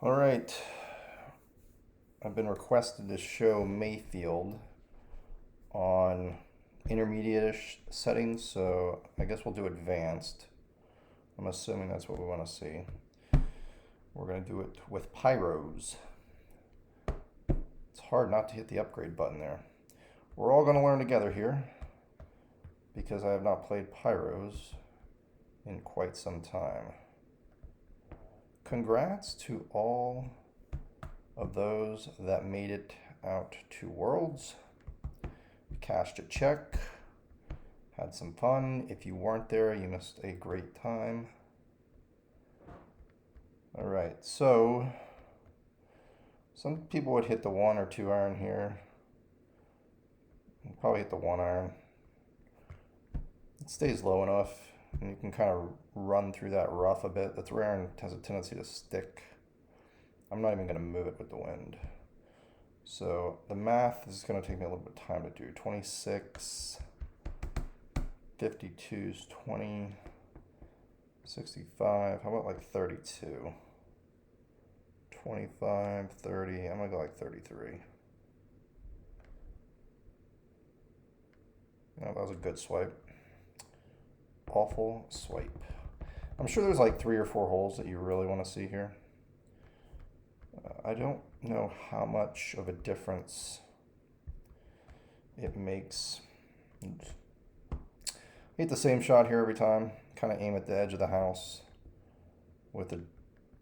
All right, I've been requested to show Mayfield on intermediate-ish settings, so I guess we'll do advanced. I'm assuming that's what we want to see. We're going to do it with Pyros. It's hard not to hit the upgrade button there. We're all going to learn together here because I have not played Pyros in quite some time. Congrats to all of those that made it out to Worlds. Cashed a check, had some fun. If you weren't there, you missed a great time. All right, so some people would hit the 1 or 2 iron here. Probably hit the 1 iron. It stays low enough, and you can kind of run through that rough a bit. The 3 iron has a tendency to stick. I'm not even going to move it with the wind. So the math is going to take me a little bit of time to do. 26, 52 is 20, 65. How about like 32? 25, 30. I'm going to go like 33. No, that was a good swipe. Awful swipe. I'm sure there's like 3 or 4 holes that you really want to see here. I don't know how much of a difference it makes. Oops. Hit the same shot here every time. Kind of aim at the edge of the house with the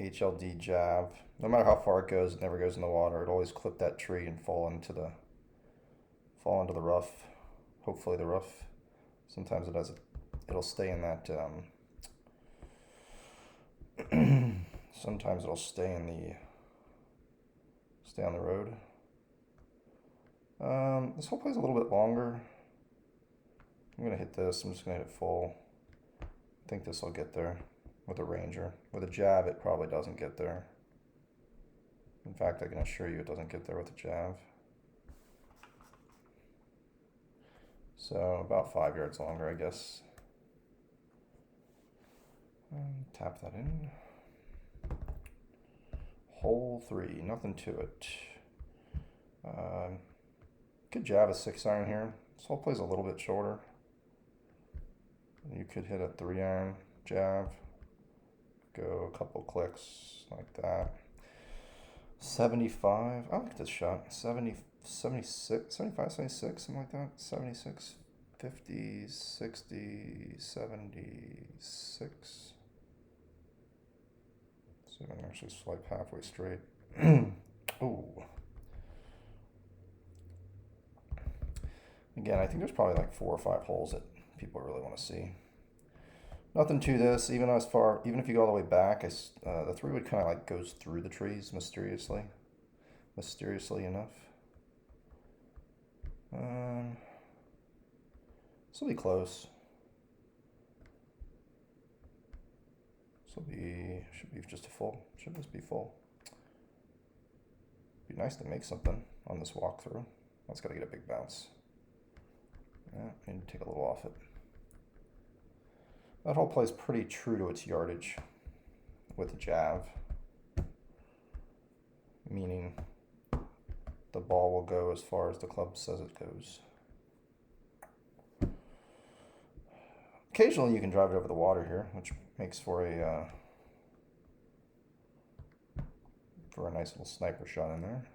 HLD jab. No matter how far it goes, it never goes in the water. It always clip that tree and fall into the rough. Hopefully the rough. Sometimes it does. It'll stay in that. Sometimes it'll stay on the road. This hole plays a little bit longer. I'm gonna hit this. I'm just gonna hit it full. I think this will get there with a Ranger. With a jab, it probably doesn't get there. In fact, I can assure you it doesn't get there with a jab. So about 5 yards longer, I guess. Tap that in. Hole 3, nothing to it. Could jab a 6 iron here. This hole plays a little bit shorter. You could hit a 3 iron jab. Go a couple clicks like that. 75. I like this shot. 70, 76, 75, 76, something like that. 76, 50, 60, 76. So I'm going to actually swipe halfway straight. Ooh. Again, I think there's probably like 4 or 5 holes that people really want to see. Nothing to this. Even if you go all the way back, the 3 wood kind of like goes through the trees mysteriously enough. This will be close. Should be just a full. Should just be full. Be nice to make something on this walkthrough. That's got to get a big bounce. Yeah, need to take a little off it. That hole plays pretty true to its yardage with a jab, meaning the ball will go as far as the club says it goes. Occasionally you can drive it over the water here, which makes for a nice little sniper shot in there.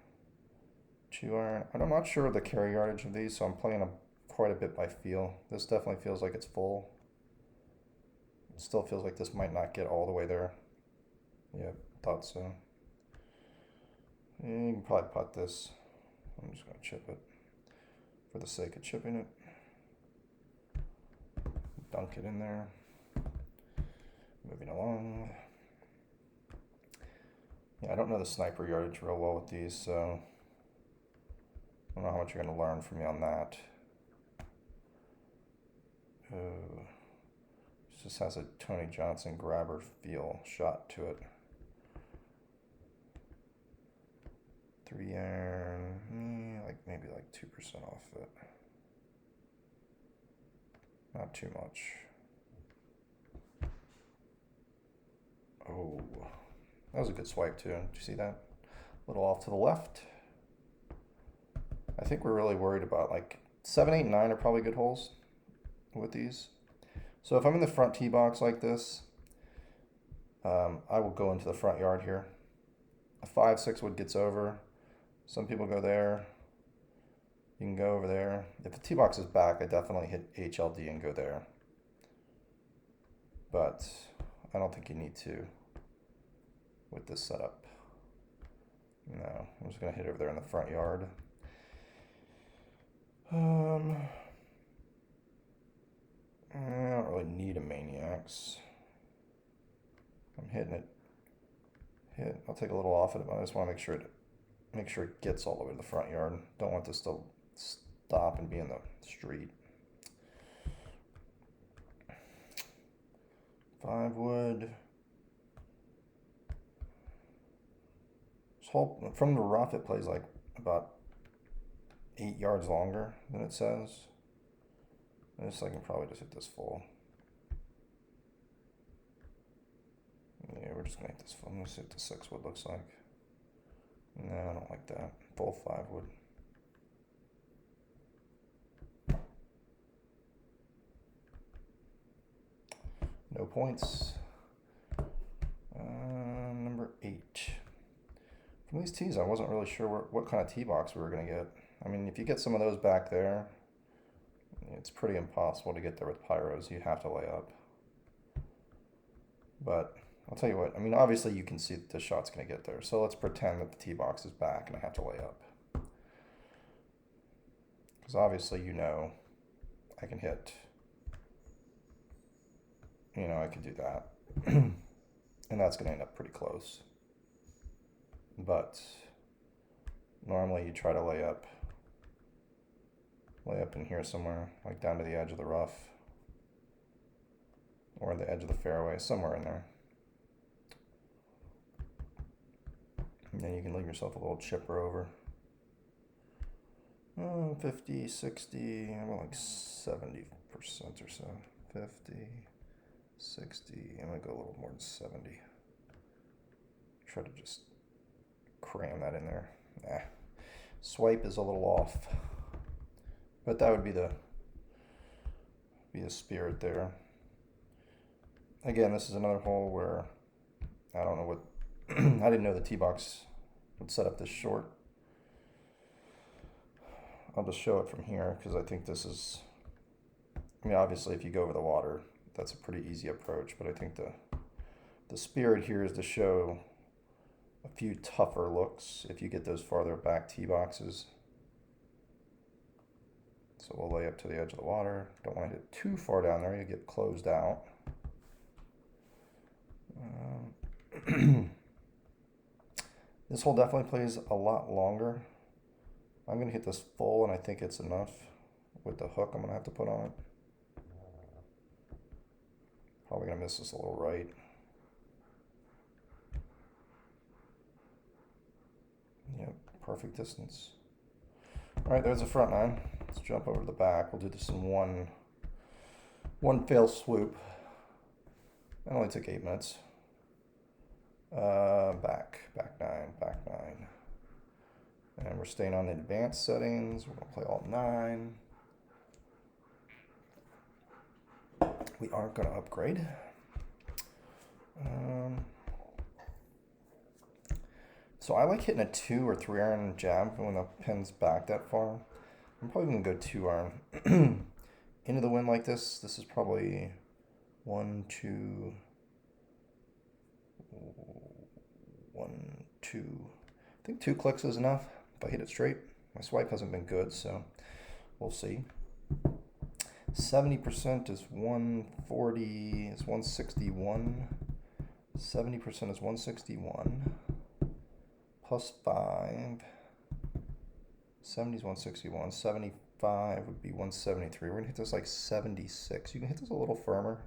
2 iron. I'm not sure of the carry yardage of these, so I'm playing quite a bit by feel. This definitely feels like it's full. It still feels like this might not get all the way there. Yeah, thought so. You can probably putt this. I'm just going to chip it for the sake of chipping it. Dunk it in there. Moving along. Yeah, I don't know the sniper yardage real well with these, so I don't know how much you're going to learn from me on that. This just has a Tony Johnson grabber feel shot to it. 3 iron, maybe like 2% off it. Not too much. Oh, That was a good swipe too. Did you see that? A little off to the left. I think we're really worried about like 7, 8, 9 are probably good holes with these. So if I'm in the front tee box like this, I will go into the front yard here. A 5, 6 wood gets over. Some people go there. You can go over there. If the tee box is back, I definitely hit HLD and go there. But I don't think you need to with this setup. No, I'm just gonna hit over there in the front yard. I don't really need a maniacs. I'm hitting it. I'll take a little off it, but I just want to make sure it gets all the way to the front yard. Don't want this to stop and be in the street. 5 wood. This hole from the rough, it plays like about 8 yards longer than it says. I can probably just hit this full. Yeah, we're just gonna hit this full. I'm gonna see what the 6 wood looks like. No, I don't like that. Full 5 wood. No points. Number 8. From these tees, I wasn't really sure what kind of tee box we were gonna get. I mean, if you get some of those back there, it's pretty impossible to get there with Pyros. You have to lay up. But I'll tell you what, I mean, obviously you can see that the shot's going to get there. So let's pretend that the tee box is back and I have to lay up. Because obviously, I can hit, I can do that. And that's going to end up pretty close. But normally you try to lay up in here somewhere, like down to the edge of the rough. Or the edge of the fairway, somewhere in there. And then you can leave yourself a little chipper over. 50, 60, I'm like 70% or so. 50, 60, I'm gonna go a little more than 70. Try to just cram that in there. Swipe is a little off. But that would be the spirit there. Again, this is another hole where I don't know what I didn't know the tee box would set up this short. I'll just show it from here because I think this is, obviously if you go over the water, that's a pretty easy approach, but I think the spirit here is to show a few tougher looks if you get those farther back tee boxes. So we'll lay up to the edge of the water. Don't want to hit too far down there, you get closed out. This hole definitely plays a lot longer. I'm going to hit this full, and I think it's enough with the hook I'm going to have to put on it. Probably going to miss this a little right. Yep, perfect distance. All right, there's the front 9. Let's jump over to the back. We'll do this in one fail swoop. That only took 8 minutes. Back 9. And we're staying on the advanced settings. We're gonna play all 9. We aren't gonna upgrade. So I like hitting a 2 or 3 iron jab when the pin's back that far. I'm probably gonna go 2 iron. Into the wind like this. This is probably 1, 2. 1, 2. I think 2 clicks is enough if I hit it straight. My swipe hasn't been good, so we'll see. 70% is 140, is 161. 70% is 161. Plus 5. 70 is 161. 75 would be 173. We're going to hit this like 76. You can hit this a little firmer.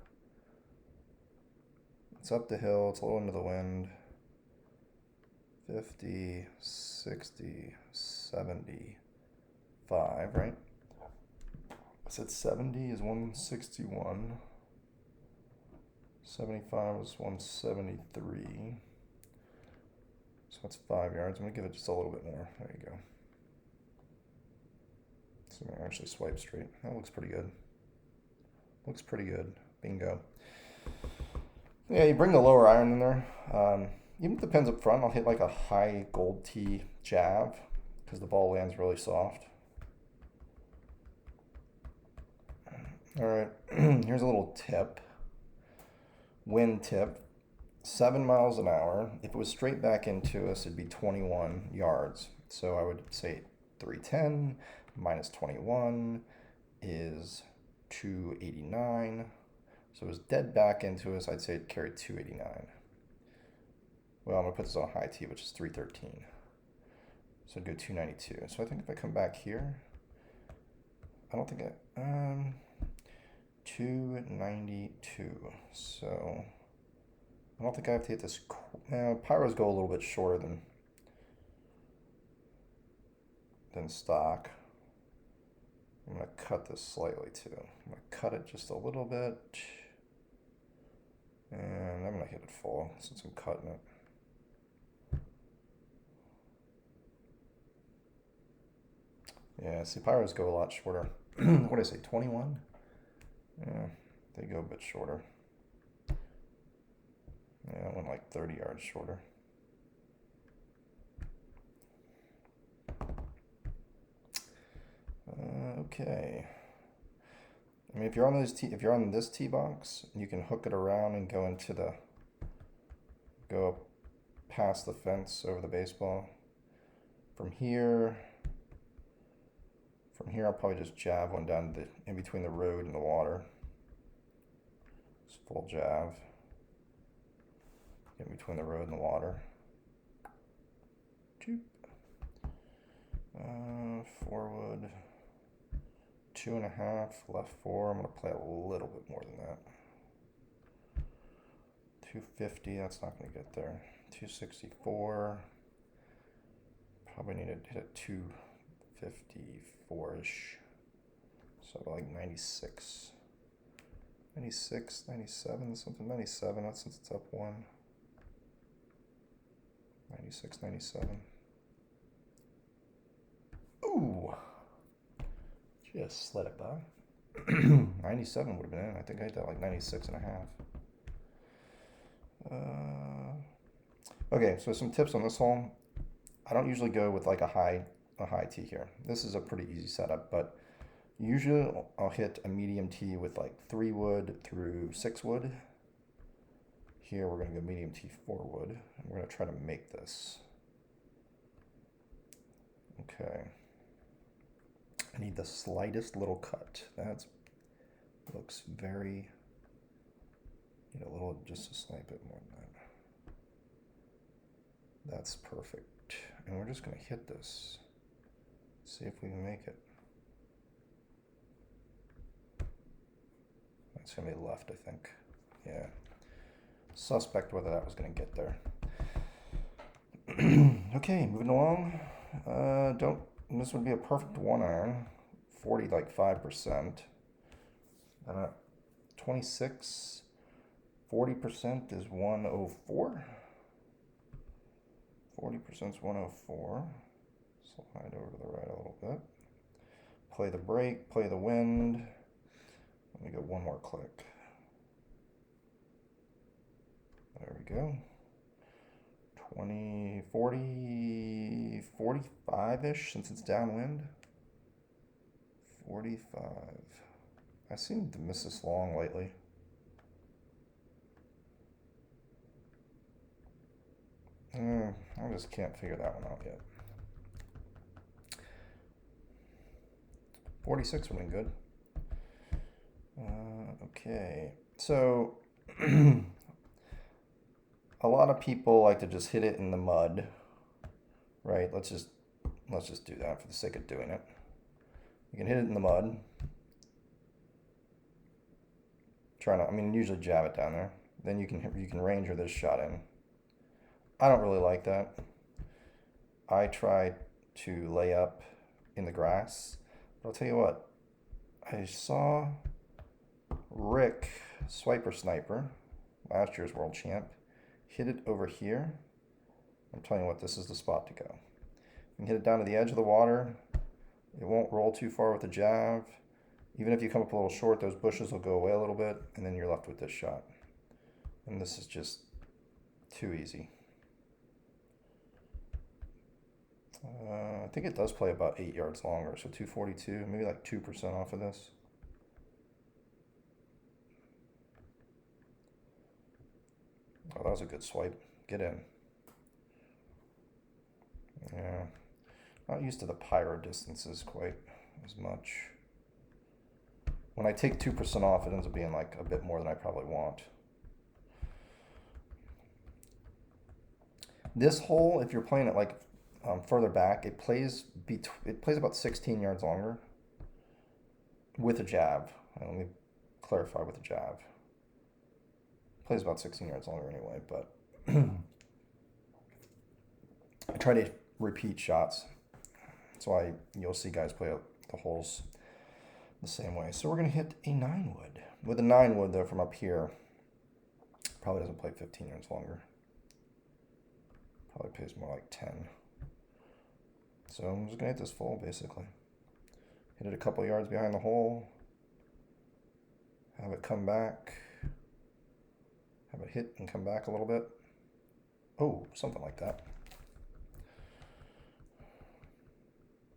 It's up the hill. It's a little into the wind. 50, 60, 75, right? I said 70 is 161. 75 is 173. So that's 5 yards. I'm gonna give it just a little bit more. There you go. So I'm gonna actually swipe straight. That looks pretty good. Looks pretty good. Bingo. Yeah, you bring the lower iron in there. Even if the pin's up front, I'll hit like a high gold tee jab because the ball lands really soft. All right, here's a little tip. Wind tip, 7 miles an hour. If it was straight back into us, it'd be 21 yards. So I would say 310 minus 21 is 289. So it was dead back into us, I'd say it carried 289. Well, I'm gonna put this on high T, which is 313. So it'd go 292. So I think if I come back here, I don't think 292. So I don't think I have to hit this. Pyros go a little bit shorter than stock. I'm gonna cut this slightly too. I'm gonna cut it just a little bit. And I'm gonna hit it full since I'm cutting it. Yeah, see, Pyros go a lot shorter. What did I say, 21? Yeah, they go a bit shorter. Yeah, I went like 30 yards shorter. Okay. I mean, if you're on this tee box, you can hook it around and go up past the fence over the baseball. From here, I'll probably just jab one down in between the road and the water. Just full jab. In between the road and the water. Forward. 2.5, left 4. I'm going to play a little bit more than that. 250, that's not going to get there. 264. Probably need to hit a 254-ish. So like 96. 96, 97, something 97, that's since it's up 1. 96, 97. Ooh! Just let it by. 97 would have been in. I think I hit that like 96.5. Okay, so some tips on this hole. I don't usually go with like a high tee here. This is a pretty easy setup, but usually I'll hit a medium tee with like 3 wood through 6 wood. Here we're going to go medium tee 4 wood, and we're going to try to make this. Okay. I need the slightest little cut. That looks very, need a little, just a slight bit more than that. That's perfect. And we're just going to hit this. See if we can make it. That's going to be left, I think. Yeah. Suspect whether that was going to get there. Okay, moving along. This would be a perfect 1-iron. 40.5%. 26. 40% is 104. 40% is 104. Slide over to the right a little bit. Play the brake, play the wind. Let me go one more click. There we go. 20, 40, 45-ish since it's downwind. 45. I seem to miss this long lately. I just can't figure that one out yet. 46 would have been good. Okay, so a lot of people like to just hit it in the mud, right? Let's just do that for the sake of doing it. You can hit it in the mud. Usually jab it down there. Then you can ranger this shot in. I don't really like that. I try to lay up in the grass. But I'll tell you what, I saw Rick Swiper Sniper, last year's world champ, hit it over here I'm telling you what, this is the spot to go. You can hit it down to the edge of the water. It won't roll too far with the jab. Even if you come up a little short, those bushes will go away a little bit, and then you're left with this shot. And this is just too easy. I think it does play about 8 yards longer, so 242, maybe like 2% off of this. Oh, that was a good swipe. Get in. Yeah, not used to the pyro distances quite as much. When I take 2% off, it ends up being like a bit more than I probably want. This hole, if you're playing it like further back, it plays about 16 yards longer with a jab. Let me clarify with a jab. It plays about 16 yards longer anyway, but I try to repeat shots. That's why you'll see guys play the holes the same way. So we're going to hit a 9-wood. With a 9-wood, though, from up here, probably doesn't play 15 yards longer. Probably plays more like 10. So I'm just going to hit this full, basically. Hit it a couple yards behind the hole. Have it come back. Have it hit and come back a little bit. Oh, something like that.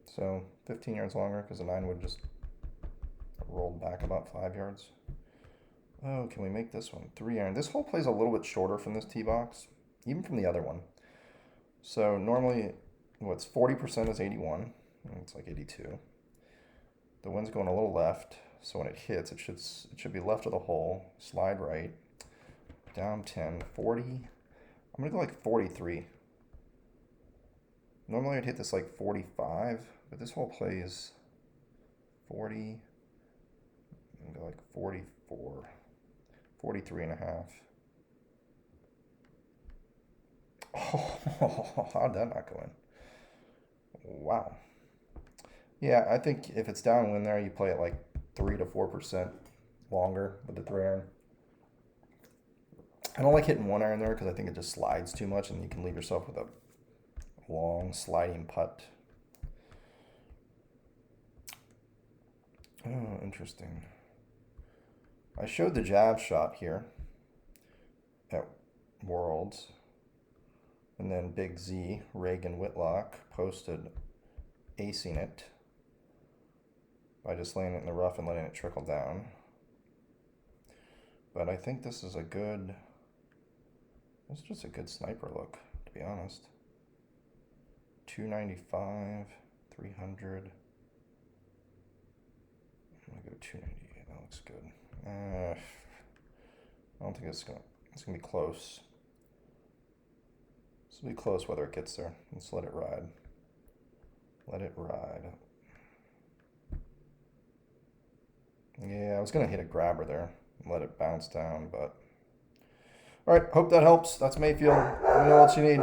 So 15 yards longer because the 9-wood just rolled back about 5 yards. Oh, can we make this one 3-iron? This hole plays a little bit shorter from this tee box, even from the other one. So normally, what's 40% is 81. It's like 82. The wind's going a little left, so when it hits, it should be left of the hole. Slide right, down 10, 40. I'm gonna go like 43. Normally I'd hit this like 45, but this hole plays 40. I'm gonna go like 44, 43 and a half. Oh, how'd that not go in? Wow. Yeah, I think if it's downwind there, you play it like 3 to 4% longer with the 3-iron. I don't like hitting 1-iron there because I think it just slides too much and you can leave yourself with a long sliding putt. Oh, interesting. I showed the jab shot here at Worlds. And then Big Z, Reagan Whitlock, posted acing it by just laying it in the rough and letting it trickle down. But I think this is it's just a good sniper look, to be honest. 295, 300. I'm gonna go 298. That looks good. I don't think it's gonna be close. This will be close whether it gets there. Let's let it ride. Let it ride. Yeah, I was gonna hit a grabber there and let it bounce down, but all right. Hope that helps. That's Mayfield. Let me know what you need.